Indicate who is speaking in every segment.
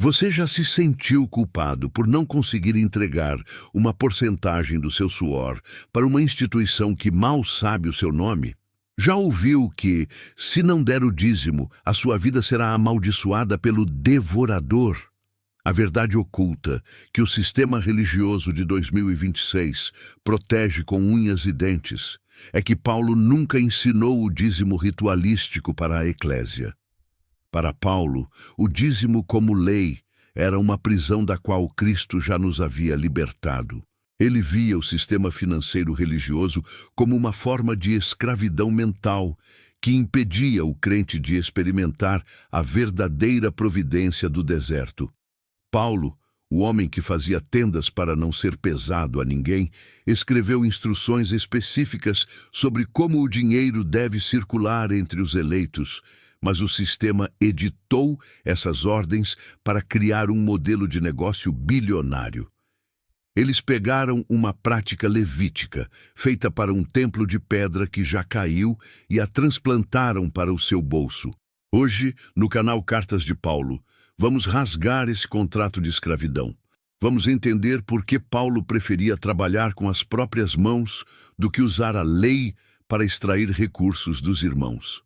Speaker 1: Você já se sentiu culpado por não conseguir entregar uma porcentagem do seu suor para uma instituição que mal sabe o seu nome? Já ouviu que, se não der o dízimo, a sua vida será amaldiçoada pelo devorador? A verdade oculta que o sistema religioso de 2026 protege com unhas e dentes é que Paulo nunca ensinou o dízimo ritualístico para a eclésia. Para Paulo, o dízimo como lei era uma prisão da qual Cristo já nos havia libertado. Ele via o sistema financeiro religioso como uma forma de escravidão mental que impedia o crente de experimentar a verdadeira providência do deserto. Paulo, o homem que fazia tendas para não ser pesado a ninguém, escreveu instruções específicas sobre como o dinheiro deve circular entre os eleitos, mas o sistema editou essas ordens para criar um modelo de negócio bilionário. Eles pegaram uma prática levítica, feita para um templo de pedra que já caiu, e a transplantaram para o seu bolso. Hoje, no canal Cartas de Paulo, vamos rasgar esse contrato de escravidão. Vamos entender por que Paulo preferia trabalhar com as próprias mãos do que usar a lei para extrair recursos dos irmãos.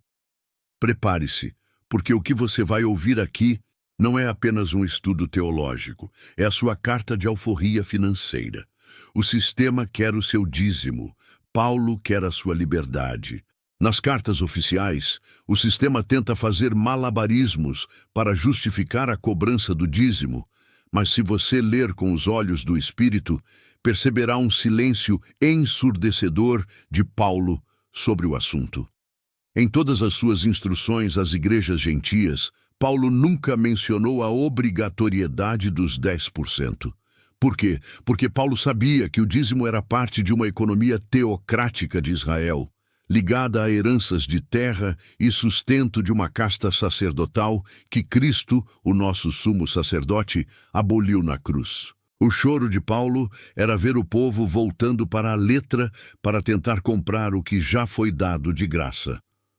Speaker 1: Prepare-se, porque o que você vai ouvir aqui não é apenas um estudo teológico, é a sua carta de alforria financeira. O sistema quer o seu dízimo, Paulo quer a sua liberdade. Nas cartas oficiais, o sistema tenta fazer malabarismos para justificar a cobrança do dízimo, mas se você ler com os olhos do Espírito, perceberá um silêncio ensurdecedor de Paulo sobre o assunto. Em todas as suas instruções às igrejas gentias, Paulo nunca mencionou a obrigatoriedade dos 10%. Por quê? Porque Paulo sabia que o dízimo era parte de uma economia teocrática de Israel, ligada a heranças de terra e sustento de uma casta sacerdotal que Cristo, o nosso sumo sacerdote, aboliu na cruz. O choro de Paulo era ver o povo voltando para a letra para tentar comprar o que já foi dado de graça.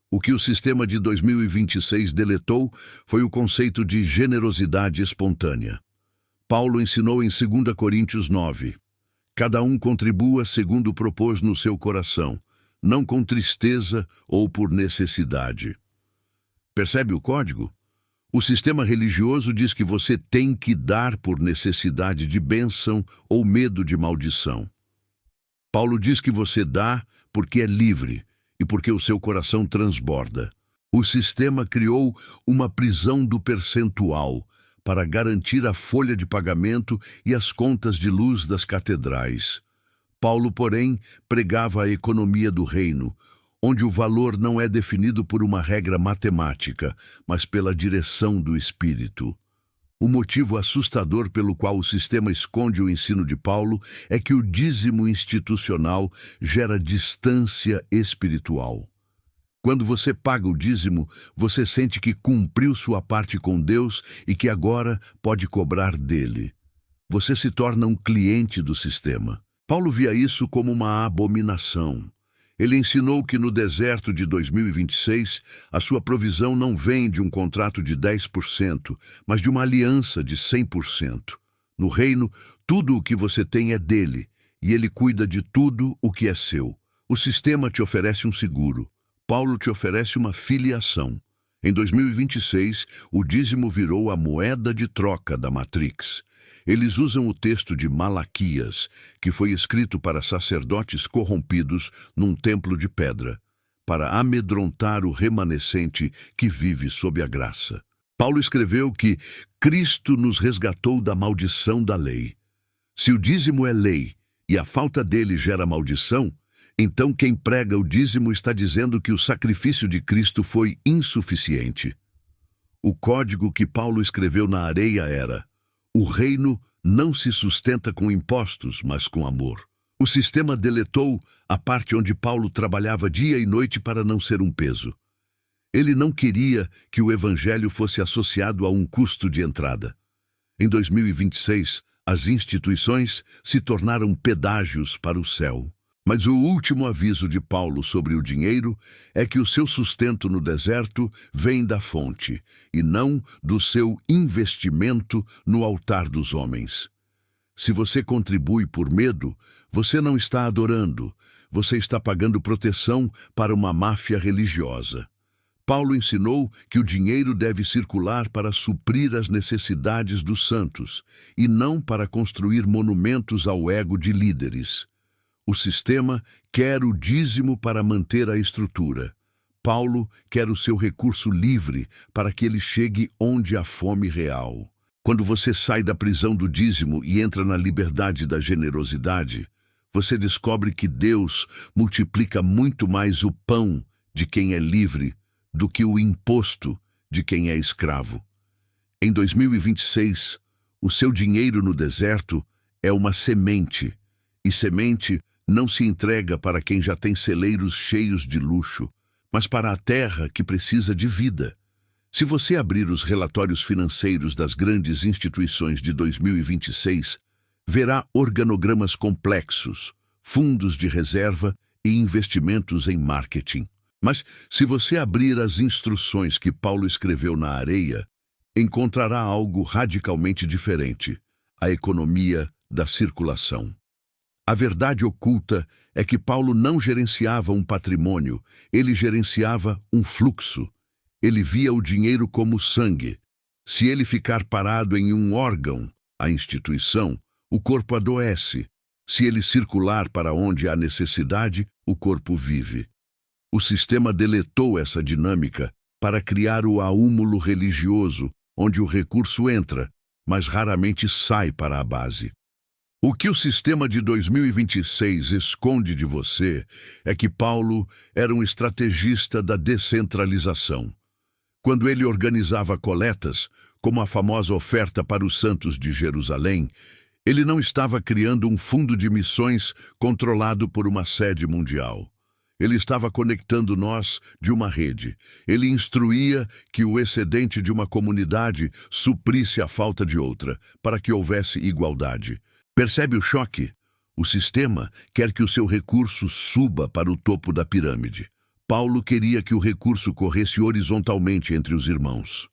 Speaker 1: O que o sistema de 2026 deletou foi o conceito de generosidade espontânea. Paulo ensinou em 2 Coríntios 9: cada um contribua segundo propôs no seu coração, não com tristeza ou por necessidade. Percebe o código? O sistema religioso diz que você tem que dar por necessidade de bênção ou medo de maldição. Paulo diz que você dá porque é livre e porque o seu coração transborda. O sistema criou uma prisão do percentual para garantir a folha de pagamento e as contas de luz das catedrais. Paulo, porém, pregava a economia do reino, onde o valor não é definido por uma regra matemática, mas pela direção do Espírito. O motivo assustador pelo qual o sistema esconde o ensino de Paulo é que o dízimo institucional gera distância espiritual. Quando você paga o dízimo, você sente que cumpriu sua parte com Deus e que agora pode cobrar dele. Você se torna um cliente do sistema. Paulo via isso como uma abominação. Ele ensinou que no deserto de 2026, a sua provisão não vem de um contrato de 10%, mas de uma aliança de 100%. No reino, tudo o que você tem é dele, e ele cuida de tudo o que é seu. O sistema te oferece um seguro. Paulo te oferece uma filiação. Em 2026, o dízimo virou a moeda de troca da Matrix. Eles usam o texto de Malaquias, que foi escrito para sacerdotes corrompidos num templo de pedra, para amedrontar o remanescente que vive sob a graça. Paulo escreveu que Cristo nos resgatou da maldição da lei. Se o dízimo é lei e a falta dele gera maldição, então quem prega o dízimo está dizendo que o sacrifício de Cristo foi insuficiente. O código que Paulo escreveu na areia era: o reino não se sustenta com impostos, mas com amor. O sistema deletou a parte onde Paulo trabalhava dia e noite para não ser um peso. Ele não queria que o evangelho fosse associado a um custo de entrada. Em 2026, as instituições se tornaram pedágios para o céu. Mas o último aviso de Paulo sobre o dinheiro é que o seu sustento no deserto vem da fonte, e não do seu investimento no altar dos homens. Se você contribui por medo, você não está adorando, você está pagando proteção para uma máfia religiosa. Paulo ensinou que o dinheiro deve circular para suprir as necessidades dos santos, e não para construir monumentos ao ego de líderes. O sistema quer o dízimo para manter a estrutura. Paulo quer o seu recurso livre para que ele chegue onde há fome real. Quando você sai da prisão do dízimo e entra na liberdade da generosidade, você descobre que Deus multiplica muito mais o pão de quem é livre do que o imposto de quem é escravo. Em 2026, o seu dinheiro no deserto é uma semente, e semente não se entrega para quem já tem celeiros cheios de luxo, mas para a terra que precisa de vida. Se você abrir os relatórios financeiros das grandes instituições de 2026, verá organogramas complexos, fundos de reserva e investimentos em marketing. Mas, se você abrir as instruções que Paulo escreveu na areia, encontrará algo radicalmente diferente: a economia da circulação. A verdade oculta é que Paulo não gerenciava um patrimônio, ele gerenciava um fluxo. Ele via o dinheiro como sangue. Se ele ficar parado em um órgão, a instituição, o corpo adoece. Se ele circular para onde há necessidade, o corpo vive. O sistema deletou essa dinâmica para criar o aúmulo religioso, onde o recurso entra, mas raramente sai para a base. O que o sistema de 2026 esconde de você é que Paulo era um estrategista da descentralização. Quando ele organizava coletas, como a famosa oferta para os santos de Jerusalém, ele não estava criando um fundo de missões controlado por uma sede mundial. Ele estava conectando nós de uma rede. Ele instruía que o excedente de uma comunidade suprisse a falta de outra, para que houvesse igualdade. Percebe o choque? O sistema quer que o seu recurso suba para o topo da pirâmide. Paulo queria que o recurso corresse horizontalmente entre os irmãos.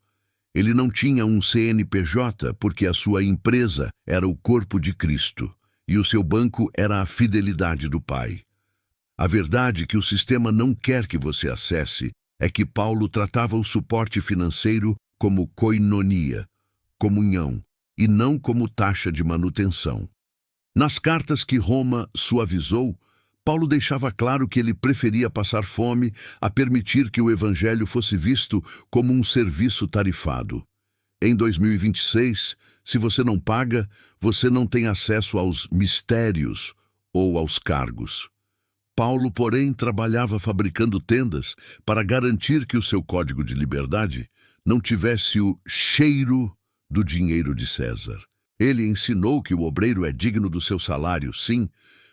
Speaker 1: Ele não tinha um CNPJ porque a sua empresa era o corpo de Cristo e o seu banco era a fidelidade do Pai. A verdade que o sistema não quer que você acesse é que Paulo tratava o suporte financeiro como koinonia, comunhão, e não como taxa de manutenção. Nas cartas que Roma suavizou, Paulo deixava claro que ele preferia passar fome a permitir que o evangelho fosse visto como um serviço tarifado. Em 2026, se você não paga, você não tem acesso aos mistérios ou aos cargos. Paulo, porém, trabalhava fabricando tendas para garantir que o seu código de liberdade não tivesse o cheiro do dinheiro de César. Ele ensinou que o obreiro é digno do seu salário, sim,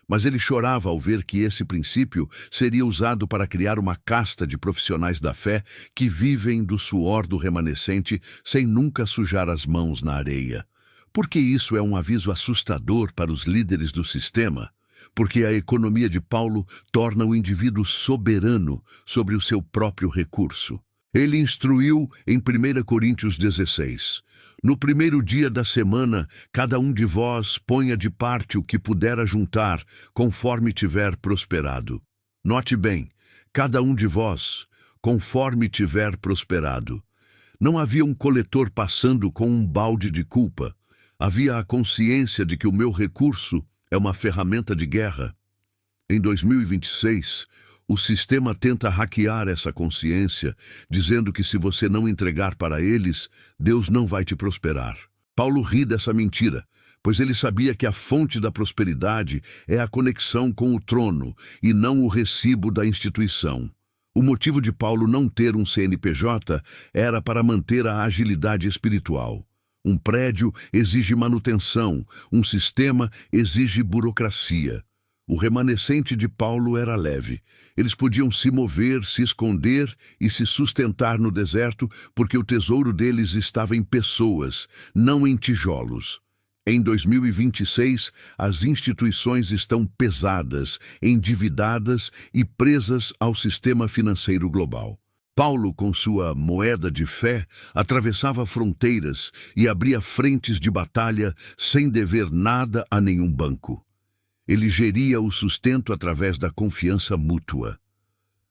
Speaker 1: mas ele chorava ao ver que esse princípio seria usado para criar uma casta de profissionais da fé que vivem do suor do remanescente sem nunca sujar as mãos na areia. Porque isso é um aviso assustador para os líderes do sistema? Porque a economia de Paulo torna o indivíduo soberano sobre o seu próprio recurso. Ele instruiu em 1 Coríntios 16. No primeiro dia da semana, cada um de vós ponha de parte o que puder ajuntar, conforme tiver prosperado. Note bem, cada um de vós, conforme tiver prosperado. Não havia um coletor passando com um balde de culpa. Havia a consciência de que o meu recurso é uma ferramenta de guerra. Em 2026, o sistema tenta hackear essa consciência, dizendo que se você não entregar para eles, Deus não vai te prosperar. Paulo ri dessa mentira, pois ele sabia que a fonte da prosperidade é a conexão com o trono e não o recibo da instituição. O motivo de Paulo não ter um CNPJ era para manter a agilidade espiritual. Um prédio exige manutenção, um sistema exige burocracia. O remanescente de Paulo era leve. Eles podiam se mover, se esconder e se sustentar no deserto, porque o tesouro deles estava em pessoas, não em tijolos. Em 2026, as instituições estão pesadas, endividadas e presas ao sistema financeiro global. Paulo, com sua moeda de fé, atravessava fronteiras e abria frentes de batalha sem dever nada a nenhum banco. Ele geria o sustento através da confiança mútua.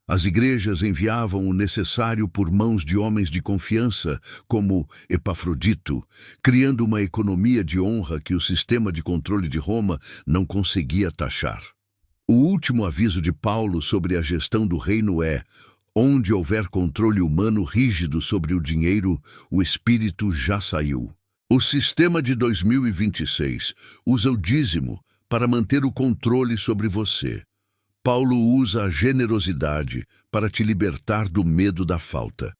Speaker 1: As igrejas enviavam o necessário por mãos de homens de confiança, como Epafrodito, criando uma economia de honra que o sistema de controle de Roma não conseguia taxar. O último aviso de Paulo sobre a gestão do reino é: onde houver controle humano rígido sobre o dinheiro, o espírito já saiu. O sistema de 2026 usa o dízimo para manter o controle sobre você. Paulo usa a generosidade para te libertar do medo da falta.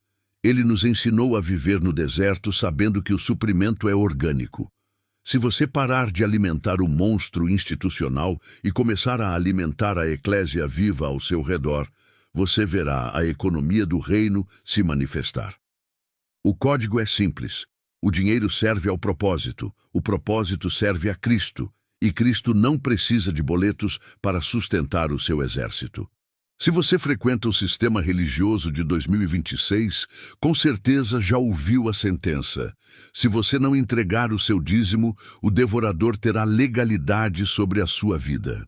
Speaker 1: Ele nos ensinou a viver no deserto sabendo que o suprimento é orgânico. Se você parar de alimentar o monstro institucional e começar a alimentar a eclésia viva ao seu redor, você verá a economia do reino se manifestar. O código é simples. O dinheiro serve ao propósito, o propósito serve a Cristo, e Cristo não precisa de boletos para sustentar o seu exército. Se você frequenta o sistema religioso de 2026, com certeza já ouviu a sentença: se você não entregar o seu dízimo, o devorador terá legalidade sobre a sua vida.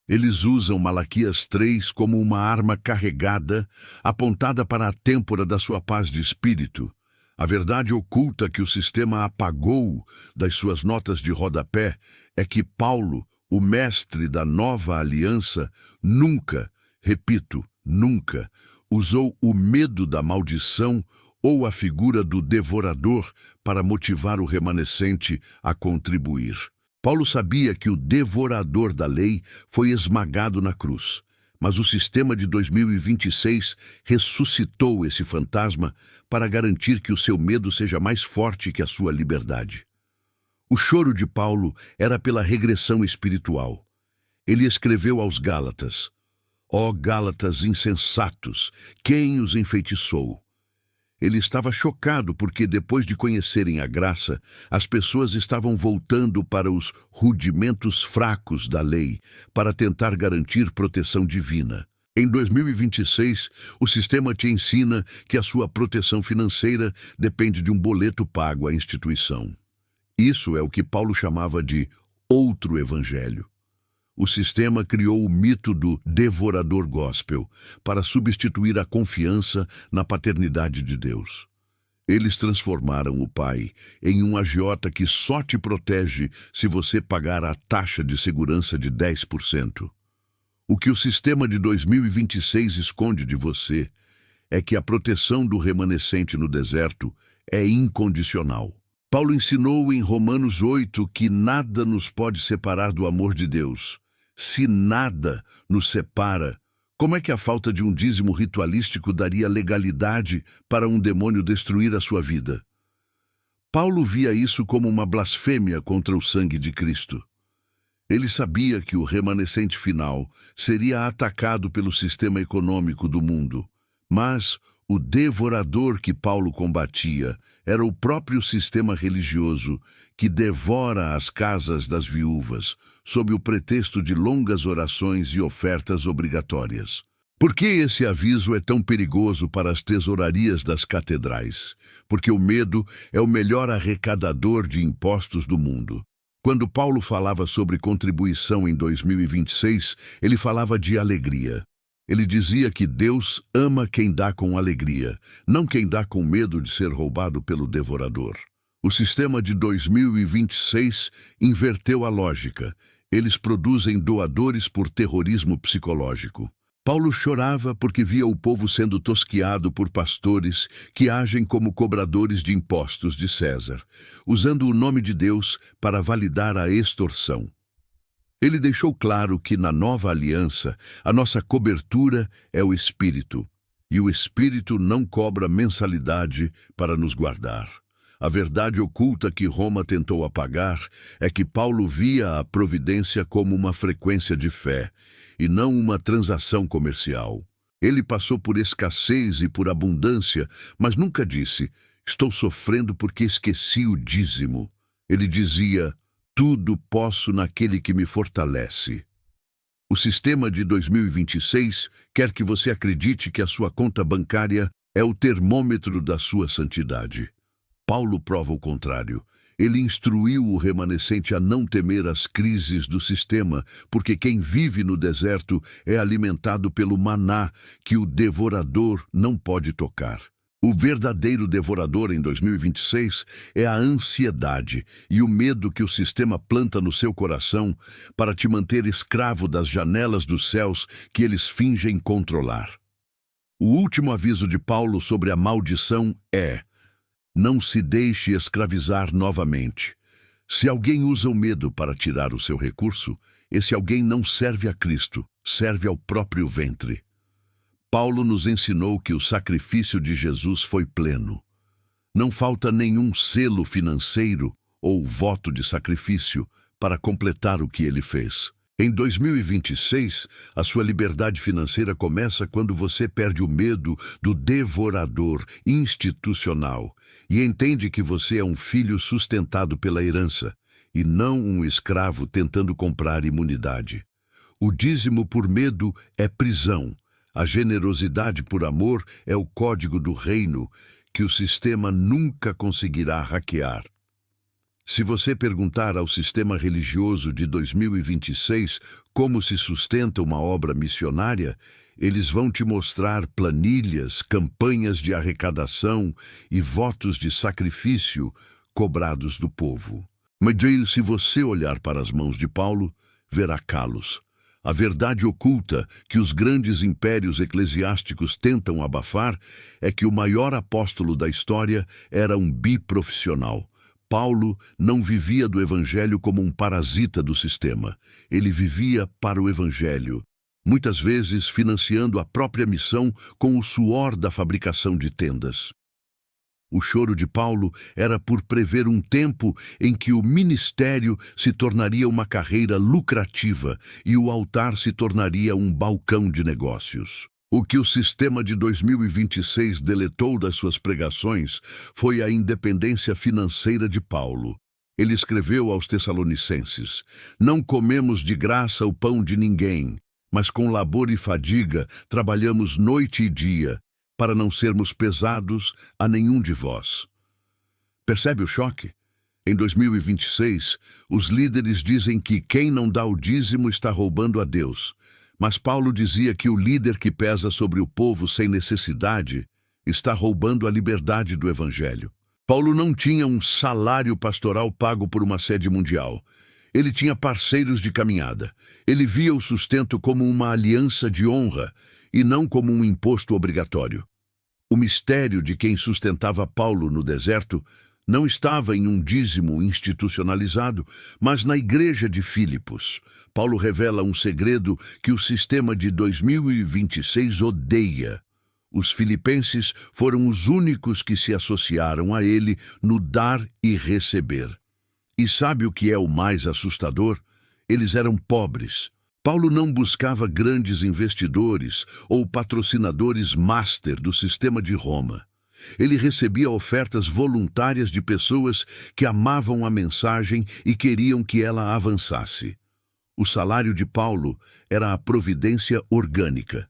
Speaker 1: Eles usam Malaquias 3 como uma arma carregada, apontada para a têmpora da sua paz de espírito. A verdade oculta que o sistema apagou das suas notas de rodapé é que Paulo, o mestre da nova aliança, nunca, repito, nunca, usou o medo da maldição ou a figura do devorador para motivar o remanescente a contribuir. Paulo sabia que o devorador da lei foi esmagado na cruz, mas o sistema de 2026 ressuscitou esse fantasma para garantir que o seu medo seja mais forte que a sua liberdade. O choro de Paulo era pela regressão espiritual. Ele escreveu aos Gálatas: ó Gálatas insensatos, quem os enfeitiçou? Ele estava chocado porque, depois de conhecerem a graça, as pessoas estavam voltando para os rudimentos fracos da lei para tentar garantir proteção divina. Em 2026, o sistema te ensina que a sua proteção financeira depende de um boleto pago à instituição. Isso é o que Paulo chamava de outro evangelho. O sistema criou o mito do devorador gospel para substituir a confiança na paternidade de Deus. Eles transformaram o pai em um agiota que só te protege se você pagar a taxa de segurança de 10%. O que o sistema de 2026 esconde de você é que a proteção do remanescente no deserto é incondicional. Paulo ensinou em Romanos 8 que nada nos pode separar do amor de Deus. Se nada nos separa, como é que a falta de um dízimo ritualístico daria legalidade para um demônio destruir a sua vida? Paulo via isso como uma blasfêmia contra o sangue de Cristo. Ele sabia que o remanescente final seria atacado pelo sistema econômico do mundo, mas o devorador que Paulo combatia era o próprio sistema religioso que devora as casas das viúvas, sob o pretexto de longas orações e ofertas obrigatórias. Por que esse aviso é tão perigoso para as tesourarias das catedrais? Porque o medo é o melhor arrecadador de impostos do mundo. Quando Paulo falava sobre contribuição em 2026, ele falava de alegria. Ele dizia que Deus ama quem dá com alegria, não quem dá com medo de ser roubado pelo devorador. O sistema de 2026 inverteu a lógica. Eles produzem doadores por terrorismo psicológico. Paulo chorava porque via o povo sendo tosquiado por pastores que agem como cobradores de impostos de César, usando o nome de Deus para validar a extorsão. Ele deixou claro que na nova aliança, a nossa cobertura é o Espírito, e o Espírito não cobra mensalidade para nos guardar. A verdade oculta que Roma tentou apagar é que Paulo via a providência como uma frequência de fé, e não uma transação comercial. Ele passou por escassez e por abundância, mas nunca disse: estou sofrendo porque esqueci o dízimo. Ele dizia: Tudo posso naquele que me fortalece. O sistema de 2026 quer que você acredite que a sua conta bancária é o termômetro da sua santidade. Paulo prova o contrário. Ele instruiu o remanescente a não temer as crises do sistema, porque quem vive no deserto é alimentado pelo maná que o devorador não pode tocar. O verdadeiro devorador em 2026 é a ansiedade e o medo que o sistema planta no seu coração para te manter escravo das janelas dos céus que eles fingem controlar. O último aviso de Paulo sobre a maldição é: não se deixe escravizar novamente. Se alguém usa o medo para tirar o seu recurso, esse alguém não serve a Cristo, serve ao próprio ventre. Paulo nos ensinou que o sacrifício de Jesus foi pleno. Não falta nenhum selo financeiro ou voto de sacrifício para completar o que ele fez. Em 2026, a sua liberdade financeira começa quando você perde o medo do devorador institucional e entende que você é um filho sustentado pela herança e não um escravo tentando comprar imunidade. O dízimo por medo é prisão. A generosidade por amor é o código do reino que o sistema nunca conseguirá hackear. Se você perguntar ao sistema religioso de 2026 como se sustenta uma obra missionária, eles vão te mostrar planilhas, campanhas de arrecadação e votos de sacrifício cobrados do povo. Mas se você olhar para as mãos de Paulo, verá calos. A verdade oculta que os grandes impérios eclesiásticos tentam abafar é que o maior apóstolo da história era um biprofissional. Paulo não vivia do evangelho como um parasita do sistema. Ele vivia para o evangelho, muitas vezes financiando a própria missão com o suor da fabricação de tendas. O choro de Paulo era por prever um tempo em que o ministério se tornaria uma carreira lucrativa e o altar se tornaria um balcão de negócios. O que o sistema de 2026 deletou das suas pregações foi a independência financeira de Paulo. Ele escreveu aos Tessalonicenses: não comemos de graça o pão de ninguém, mas com labor e fadiga trabalhamos noite e dia, para não sermos pesados a nenhum de vós. Percebe o choque? Em 2026, os líderes dizem que quem não dá o dízimo está roubando a Deus. Mas Paulo dizia que o líder que pesa sobre o povo sem necessidade está roubando a liberdade do evangelho. Paulo não tinha um salário pastoral pago por uma sede mundial. Ele tinha parceiros de caminhada. Ele via o sustento como uma aliança de honra e não como um imposto obrigatório. O mistério de quem sustentava Paulo no deserto não estava em um dízimo institucionalizado, mas na igreja de Filipos. Paulo revela um segredo que o sistema de 2026 odeia. Os filipenses foram os únicos que se associaram a ele no dar e receber. E sabe o que é o mais assustador? Eles eram pobres. Paulo não buscava grandes investidores ou patrocinadores master do sistema de Roma. Ele recebia ofertas voluntárias de pessoas que amavam a mensagem e queriam que ela avançasse. O salário de Paulo era a providência orgânica.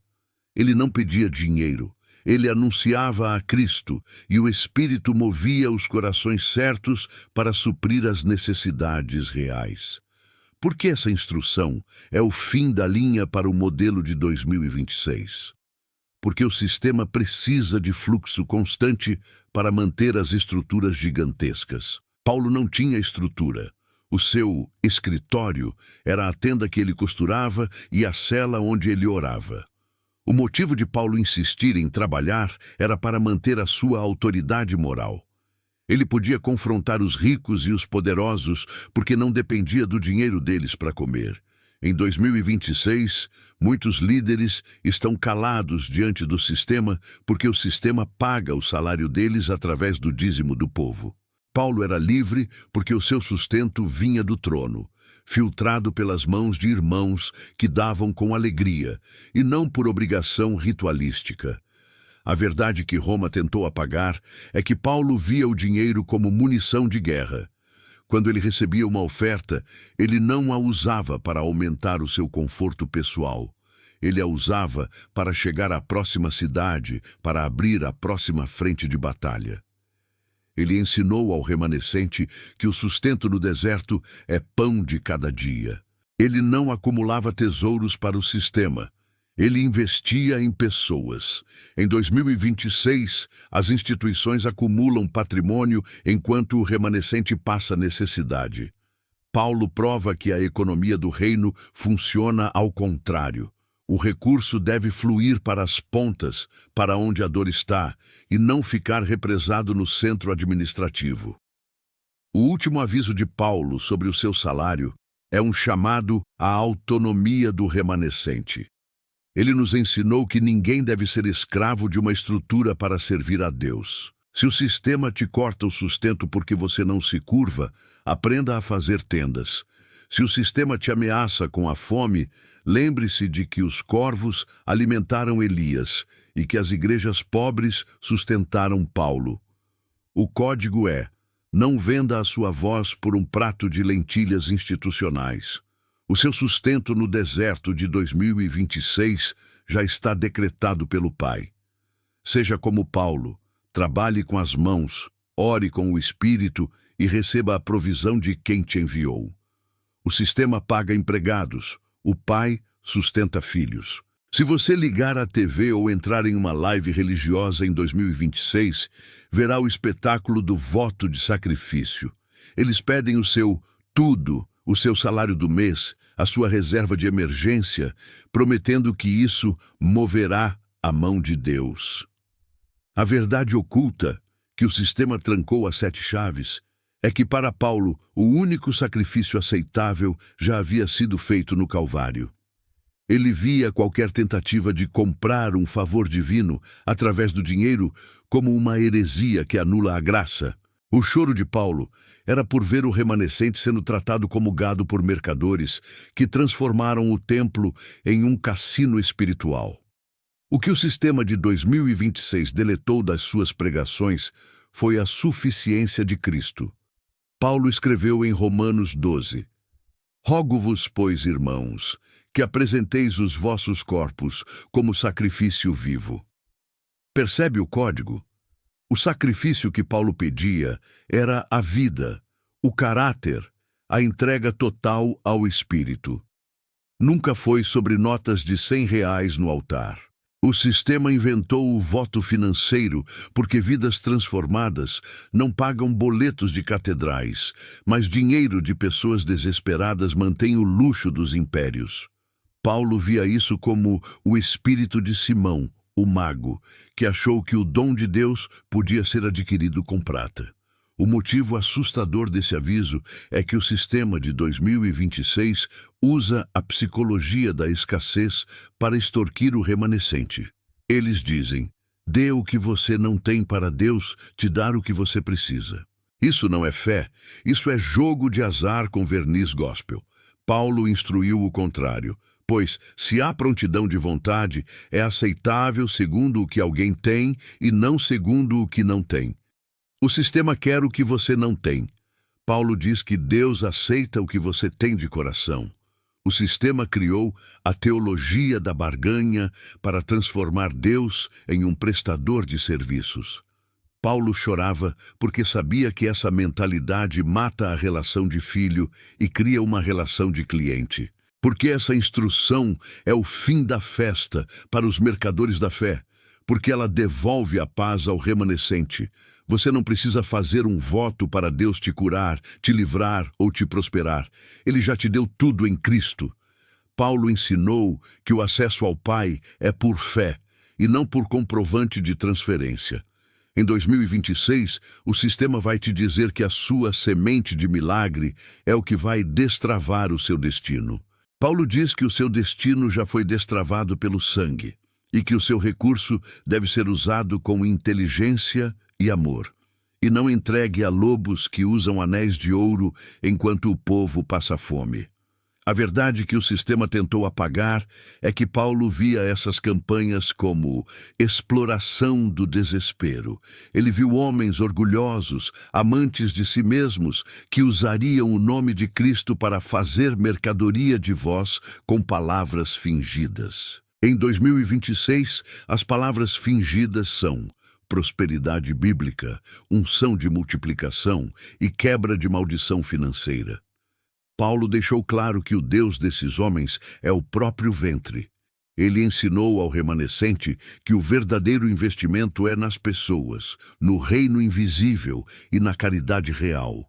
Speaker 1: Ele não pedia dinheiro. Ele anunciava a Cristo e o Espírito movia os corações certos para suprir as necessidades reais. Por que essa instrução é o fim da linha para o modelo de 2026? Porque o sistema precisa de fluxo constante para manter as estruturas gigantescas. Paulo não tinha estrutura. O seu escritório era a tenda que ele costurava e a cela onde ele orava. O motivo de Paulo insistir em trabalhar era para manter a sua autoridade moral. Ele podia confrontar os ricos e os poderosos porque não dependia do dinheiro deles para comer. Em 2026, muitos líderes estão calados diante do sistema porque o sistema paga o salário deles através do dízimo do povo. Paulo era livre porque o seu sustento vinha do trono, filtrado pelas mãos de irmãos que davam com alegria e não por obrigação ritualística. A verdade que Roma tentou apagar é que Paulo via o dinheiro como munição de guerra. Quando ele recebia uma oferta, ele não a usava para aumentar o seu conforto pessoal. Ele a usava para chegar à próxima cidade, para abrir a próxima frente de batalha. Ele ensinou ao remanescente que o sustento no deserto é pão de cada dia. Ele não acumulava tesouros para o sistema. Ele investia em pessoas. Em 2026, as instituições acumulam patrimônio enquanto o remanescente passa necessidade. Paulo prova que a economia do reino funciona ao contrário. O recurso deve fluir para as pontas, para onde a dor está, e não ficar represado no centro administrativo. O último aviso de Paulo sobre o seu salário é um chamado à autonomia do remanescente. Ele nos ensinou que ninguém deve ser escravo de uma estrutura para servir a Deus. Se o sistema te corta o sustento porque você não se curva, aprenda a fazer tendas. Se o sistema te ameaça com a fome, lembre-se de que os corvos alimentaram Elias e que as igrejas pobres sustentaram Paulo. O código é: não venda a sua voz por um prato de lentilhas institucionais. O seu sustento no deserto de 2026 já está decretado pelo Pai. Seja como Paulo, trabalhe com as mãos, ore com o Espírito e receba a provisão de quem te enviou. O sistema paga empregados, o Pai sustenta filhos. Se você ligar a TV ou entrar em uma live religiosa em 2026, verá o espetáculo do voto de sacrifício. Eles pedem o seu tudo, o seu salário do mês, a sua reserva de emergência, prometendo que isso moverá a mão de Deus. A verdade oculta, que o sistema trancou a 7 chaves, é que para Paulo o único sacrifício aceitável já havia sido feito no Calvário. Ele via qualquer tentativa de comprar um favor divino através do dinheiro como uma heresia que anula a graça. O choro de Paulo era por ver o remanescente sendo tratado como gado por mercadores que transformaram o templo em um cassino espiritual. O que o sistema de 2026 deletou das suas pregações foi a suficiência de Cristo. Paulo escreveu em Romanos 12: Rogo-vos, pois, irmãos, que apresenteis os vossos corpos como sacrifício vivo. Percebe o código? O sacrifício que Paulo pedia era a vida, o caráter, a entrega total ao Espírito. Nunca foi sobre notas de R$100 no altar. O sistema inventou o voto financeiro porque vidas transformadas não pagam boletos de catedrais, mas dinheiro de pessoas desesperadas mantém o luxo dos impérios. Paulo via isso como o espírito de Simão, o mago, que achou que o dom de Deus podia ser adquirido com prata. O motivo assustador desse aviso é que o sistema de 2026 usa a psicologia da escassez para extorquir o remanescente. Eles dizem: dê o que você não tem para Deus te dar o que você precisa. Isso não é fé, isso é jogo de azar com verniz gospel. Paulo instruiu o contrário, pois, se há prontidão de vontade, é aceitável segundo o que alguém tem e não segundo o que não tem. O sistema quer o que você não tem. Paulo diz que Deus aceita o que você tem de coração. O sistema criou a teologia da barganha para transformar Deus em um prestador de serviços. Paulo chorava porque sabia que essa mentalidade mata a relação de filho e cria uma relação de cliente. Porque essa instrução é o fim da festa para os mercadores da fé, porque ela devolve a paz ao remanescente. Você não precisa fazer um voto para Deus te curar, te livrar ou te prosperar. Ele já te deu tudo em Cristo. Paulo ensinou que o acesso ao Pai é por fé e não por comprovante de transferência. Em 2026, o sistema vai te dizer que a sua semente de milagre é o que vai destravar o seu destino. Paulo diz que o seu destino já foi destravado pelo sangue e que o seu recurso deve ser usado com inteligência e amor, e não entregue a lobos que usam anéis de ouro enquanto o povo passa fome. A verdade que o sistema tentou apagar é que Paulo via essas campanhas como exploração do desespero. Ele viu homens orgulhosos, amantes de si mesmos, que usariam o nome de Cristo para fazer mercadoria de vós com palavras fingidas. Em 2026, as palavras fingidas são prosperidade bíblica, unção de multiplicação e quebra de maldição financeira. Paulo deixou claro que o Deus desses homens é o próprio ventre. Ele ensinou ao remanescente que o verdadeiro investimento é nas pessoas, no reino invisível e na caridade real.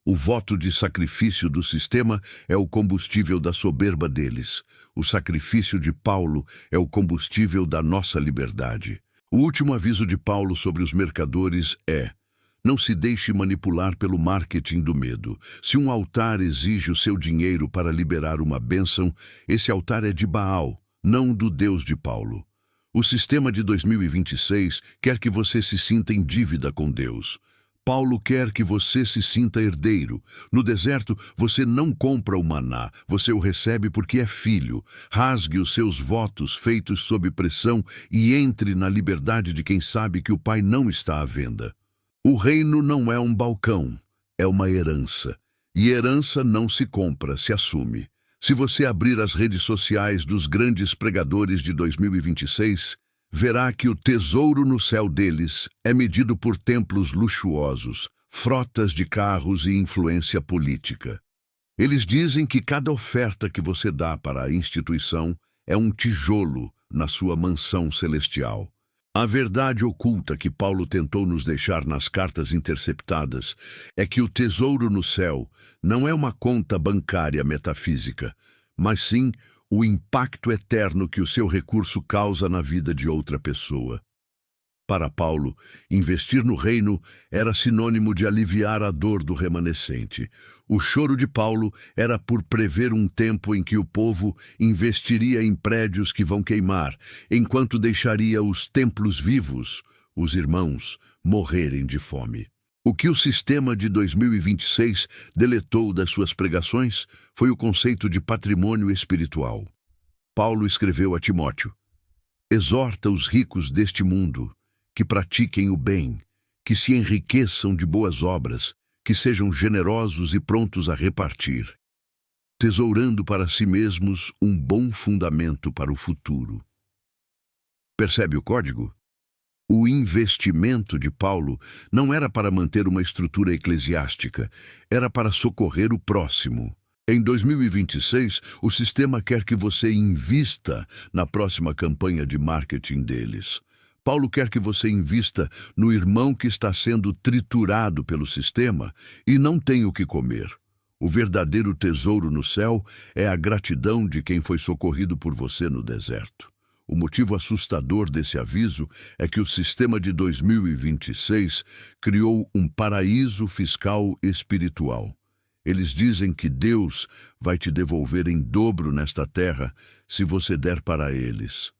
Speaker 1: O voto de sacrifício do sistema é o combustível da soberba deles. O sacrifício de Paulo é o combustível da nossa liberdade. O último aviso de Paulo sobre os mercadores é: não se deixe manipular pelo marketing do medo. Se um altar exige o seu dinheiro para liberar uma bênção, esse altar é de Baal, não do Deus de Paulo. O sistema de 2026 quer que você se sinta em dívida com Deus. Paulo quer que você se sinta herdeiro. No deserto, você não compra o maná, você o recebe porque é filho. Rasgue os seus votos feitos sob pressão e entre na liberdade de quem sabe que o Pai não está à venda. O reino não é um balcão, é uma herança. E herança não se compra, se assume. Se você abrir as redes sociais dos grandes pregadores de 2026, verá que o tesouro no céu deles é medido por templos luxuosos, frotas de carros e influência política. Eles dizem que cada oferta que você dá para a instituição é um tijolo na sua mansão celestial. A verdade oculta que Paulo tentou nos deixar nas cartas interceptadas é que o tesouro no céu não é uma conta bancária metafísica, mas sim o impacto eterno que o seu recurso causa na vida de outra pessoa. Para Paulo, investir no reino era sinônimo de aliviar a dor do remanescente. O choro de Paulo era por prever um tempo em que o povo investiria em prédios que vão queimar, enquanto deixaria os templos vivos, os irmãos, morrerem de fome. O que o sistema de 2026 deletou das suas pregações foi o conceito de patrimônio espiritual. Paulo escreveu a Timóteo: exorta os ricos deste mundo que pratiquem o bem, que se enriqueçam de boas obras, que sejam generosos e prontos a repartir, tesourando para si mesmos um bom fundamento para o futuro. Percebe o código? O investimento de Paulo não era para manter uma estrutura eclesiástica, era para socorrer o próximo. Em 2026, o sistema quer que você invista na próxima campanha de marketing deles. Paulo quer que você invista no irmão que está sendo triturado pelo sistema e não tem o que comer. O verdadeiro tesouro no céu é a gratidão de quem foi socorrido por você no deserto. O motivo assustador desse aviso é que o sistema de 2026 criou um paraíso fiscal espiritual. Eles dizem que Deus vai te devolver em dobro nesta terra se você der para eles.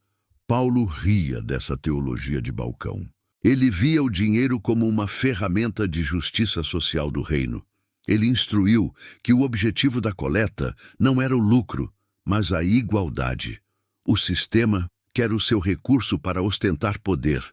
Speaker 1: Paulo ria dessa teologia de balcão. Ele via o dinheiro como uma ferramenta de justiça social do reino. Ele instruiu que o objetivo da coleta não era o lucro, mas a igualdade. O sistema quer o seu recurso para ostentar poder.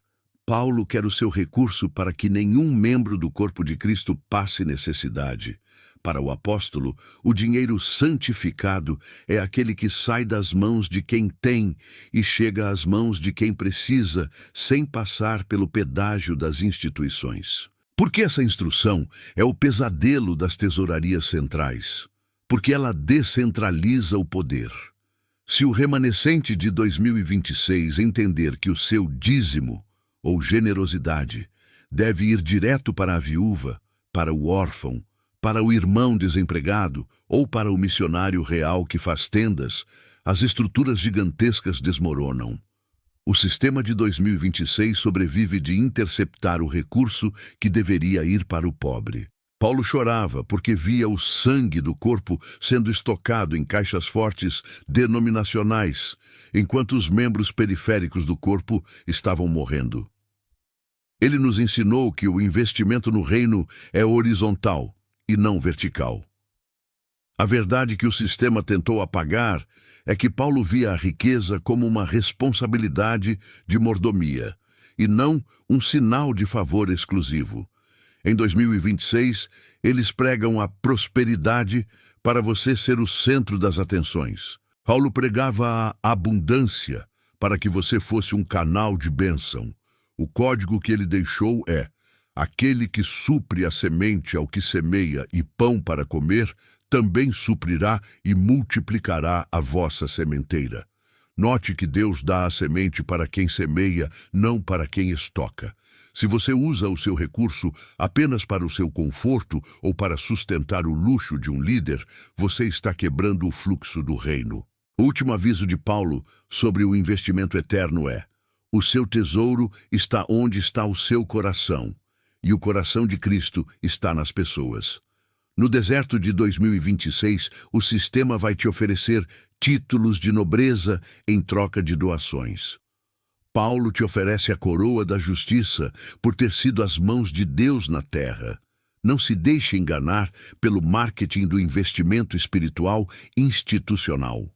Speaker 1: Paulo quer o seu recurso para que nenhum membro do corpo de Cristo passe necessidade. Para o apóstolo, o dinheiro santificado é aquele que sai das mãos de quem tem e chega às mãos de quem precisa, sem passar pelo pedágio das instituições. Porque essa instrução é o pesadelo das tesourarias centrais? Porque ela descentraliza o poder. Se o remanescente de 2026 entender que o seu dízimo, ou generosidade, deve ir direto para a viúva, para o órfão, para o irmão desempregado ou para o missionário real que faz tendas, as estruturas gigantescas desmoronam. O sistema de 2026 sobrevive de interceptar o recurso que deveria ir para o pobre. Paulo chorava porque via o sangue do corpo sendo estocado em caixas fortes denominacionais, enquanto os membros periféricos do corpo estavam morrendo. Ele nos ensinou que o investimento no reino é horizontal e não vertical. A verdade que o sistema tentou apagar é que Paulo via a riqueza como uma responsabilidade de mordomia, e não um sinal de favor exclusivo. Em 2026, eles pregam a prosperidade para você ser o centro das atenções. Paulo pregava a abundância para que você fosse um canal de bênção. O código que ele deixou é: aquele que supre a semente ao que semeia e pão para comer, também suprirá e multiplicará a vossa sementeira. Note que Deus dá a semente para quem semeia, não para quem estoca. Se você usa o seu recurso apenas para o seu conforto ou para sustentar o luxo de um líder, você está quebrando o fluxo do reino. O último aviso de Paulo sobre o investimento eterno é: o seu tesouro está onde está o seu coração, e o coração de Cristo está nas pessoas. No deserto de 2026, o sistema vai te oferecer títulos de nobreza em troca de doações. Paulo te oferece a coroa da justiça por ter sido as mãos de Deus na terra. Não se deixe enganar pelo marketing do investimento espiritual institucional.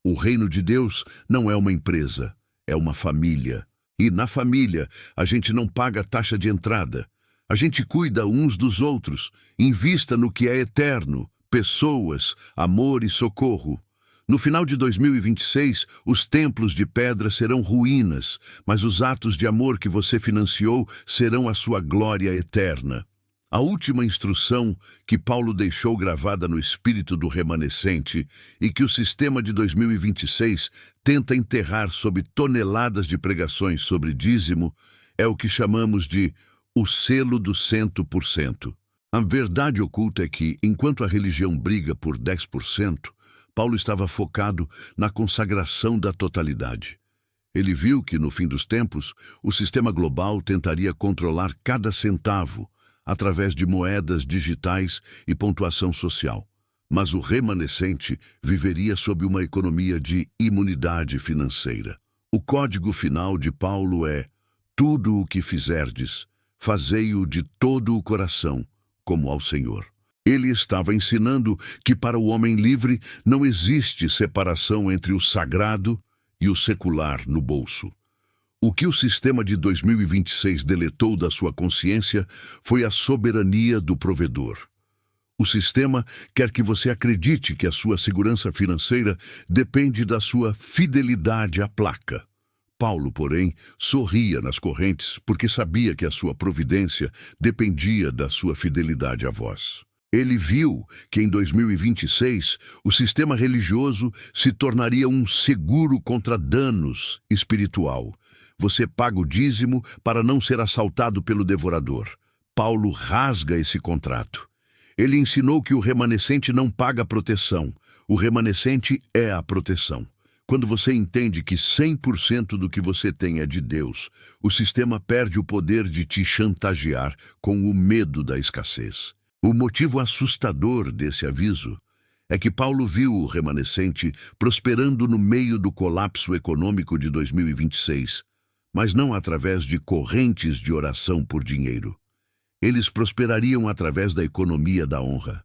Speaker 1: O reino de Deus não é uma empresa, é uma família. E na família, a gente não paga taxa de entrada. A gente cuida uns dos outros, invista no que é eterno, pessoas, amor e socorro. No final de 2026, os templos de pedra serão ruínas, mas os atos de amor que você financiou serão a sua glória eterna. A última instrução que Paulo deixou gravada no espírito do remanescente e que o sistema de 2026 tenta enterrar sob toneladas de pregações sobre dízimo é o que chamamos de o selo do 100%. A verdade oculta é que, enquanto a religião briga por 10%, Paulo estava focado na consagração da totalidade. Ele viu que, no fim dos tempos, o sistema global tentaria controlar cada centavo através de moedas digitais e pontuação social. Mas o remanescente viveria sob uma economia de imunidade financeira. O código final de Paulo é: tudo o que fizerdes, fazei-o de todo o coração, como ao Senhor. Ele estava ensinando que para o homem livre não existe separação entre o sagrado e o secular no bolso. O que o sistema de 2026 deletou da sua consciência foi a soberania do provedor. O sistema quer que você acredite que a sua segurança financeira depende da sua fidelidade à placa. Paulo, porém, sorria nas correntes porque sabia que a sua providência dependia da sua fidelidade a vós. Ele viu que em 2026 o sistema religioso se tornaria um seguro contra danos espiritual. Você paga o dízimo para não ser assaltado pelo devorador. Paulo rasga esse contrato. Ele ensinou que o remanescente não paga proteção. O remanescente é a proteção. Quando você entende que 100% do que você tem é de Deus, o sistema perde o poder de te chantagear com o medo da escassez. O motivo assustador desse aviso é que Paulo viu o remanescente prosperando no meio do colapso econômico de 2026, mas não através de correntes de oração por dinheiro. Eles prosperariam através da economia da honra.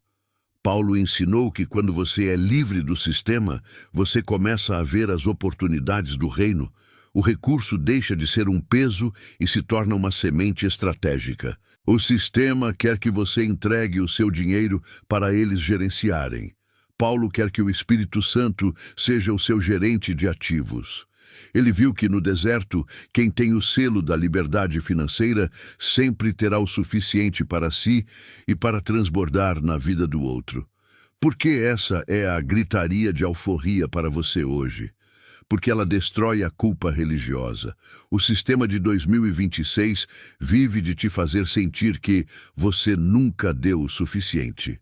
Speaker 1: Paulo ensinou que quando você é livre do sistema, você começa a ver as oportunidades do reino. O recurso deixa de ser um peso e se torna uma semente estratégica. O sistema quer que você entregue o seu dinheiro para eles gerenciarem. Paulo quer que o Espírito Santo seja o seu gerente de ativos. Ele viu que no deserto, quem tem o selo da liberdade financeira sempre terá o suficiente para si e para transbordar na vida do outro. Por que essa é a gritaria de alforria para você hoje? Porque ela destrói a culpa religiosa. O sistema de 2026 vive de te fazer sentir que você nunca deu o suficiente.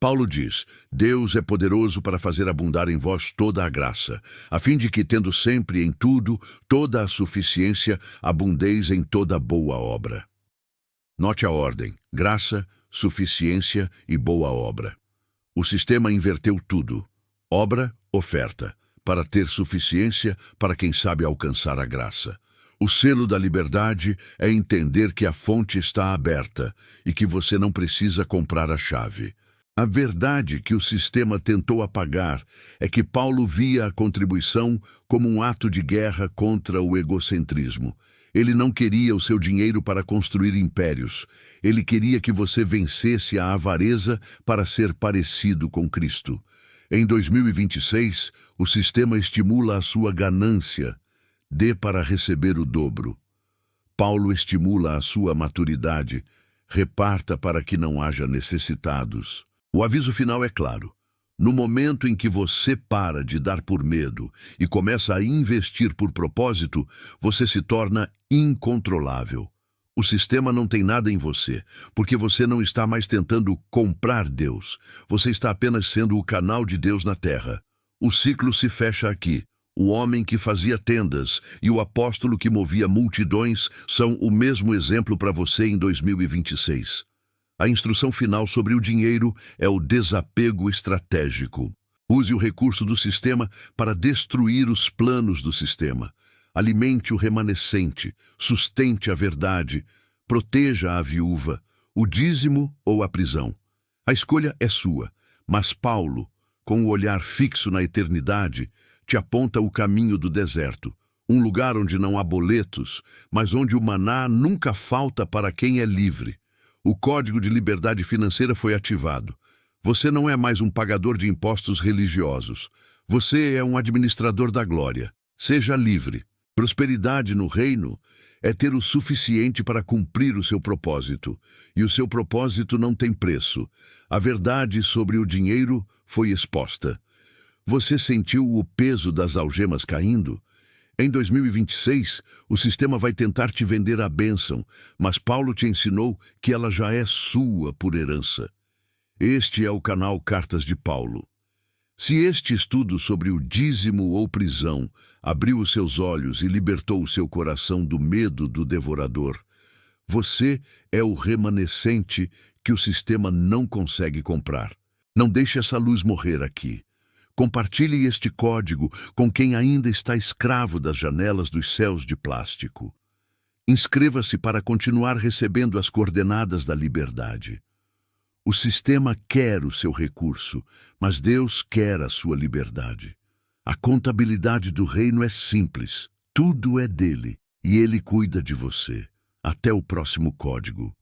Speaker 1: Paulo diz: Deus é poderoso para fazer abundar em vós toda a graça, a fim de que, tendo sempre em tudo toda a suficiência, abundeis em toda boa obra. Note a ordem: graça, suficiência e boa obra. O sistema inverteu tudo. Obra, oferta, para ter suficiência para quem sabe alcançar a graça. O selo da liberdade é entender que a fonte está aberta e que você não precisa comprar a chave. A verdade que o sistema tentou apagar é que Paulo via a contribuição como um ato de guerra contra o egocentrismo. Ele não queria o seu dinheiro para construir impérios. Ele queria que você vencesse a avareza para ser parecido com Cristo. Em 2026, o sistema estimula a sua ganância. Dê para receber o dobro. Paulo estimula a sua maturidade. Reparta para que não haja necessitados. O aviso final é claro. No momento em que você para de dar por medo e começa a investir por propósito, você se torna incontrolável. O sistema não tem nada em você, porque você não está mais tentando comprar Deus. Você está apenas sendo o canal de Deus na terra. O ciclo se fecha aqui. O homem que fazia tendas e o apóstolo que movia multidões são o mesmo exemplo para você em 2026. A instrução final sobre o dinheiro é o desapego estratégico. Use o recurso do sistema para destruir os planos do sistema. Alimente o remanescente, sustente a verdade, proteja a viúva, o dízimo ou a prisão. A escolha é sua, mas Paulo, com o olhar fixo na eternidade, te aponta o caminho do deserto, um lugar onde não há boletos, mas onde o maná nunca falta para quem é livre. O Código de Liberdade Financeira foi ativado. Você não é mais um pagador de impostos religiosos. Você é um administrador da glória. Seja livre. Prosperidade no reino é ter o suficiente para cumprir o seu propósito. E o seu propósito não tem preço. A verdade sobre o dinheiro foi exposta. Você sentiu o peso das algemas caindo? Em 2026, o sistema vai tentar te vender a bênção, mas Paulo te ensinou que ela já é sua por herança. Este é o canal Cartas de Paulo. Se este estudo sobre o dízimo ou prisão abriu os seus olhos e libertou o seu coração do medo do devorador, você é o remanescente que o sistema não consegue comprar. Não deixe essa luz morrer aqui. Compartilhe este código com quem ainda está escravo das janelas dos céus de plástico. Inscreva-se para continuar recebendo as coordenadas da liberdade. O sistema quer o seu recurso, mas Deus quer a sua liberdade. A contabilidade do reino é simples. Tudo é dele e ele cuida de você. Até o próximo código.